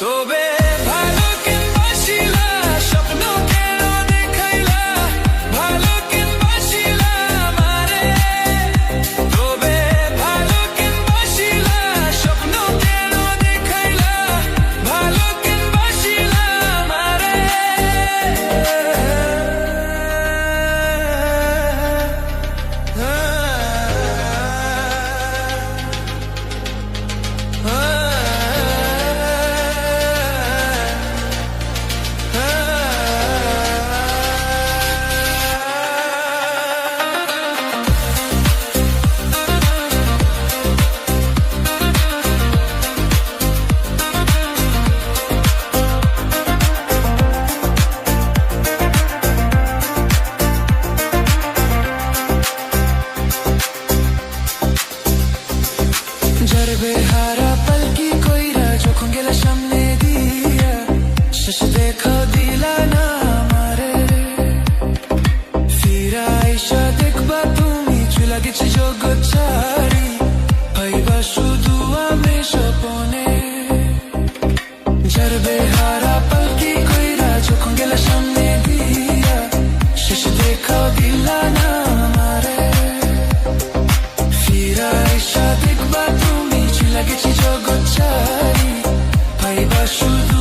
তবে ভালো কেনবাসিলা স্বপ্ন কেন দেখাইলা ভালো কেনবাসিলা আমারে তবে ভালো কেনবাসিলা স্বপ্ন কেন দেখাইলা ভালো কেনবাসিলা আমারে বেহারা পালকি কইরা যখন গেলা সামনে দিয়া শেষ দেখা দিলা না আমারে ফিরা আইসা দেখবা তুমি চুলা গেছি জগৎ ছাড়ি পাইবা শুধু আমি স্বপনে যার বেহারা পালকি কইরা যখন গেলা সামনে দিয়া শেষ দেখা দিলা না আমারে ফিরা আইসা দেখবা তুমি লাগেছি জগৎ ছাড়ি পাইবা শুধু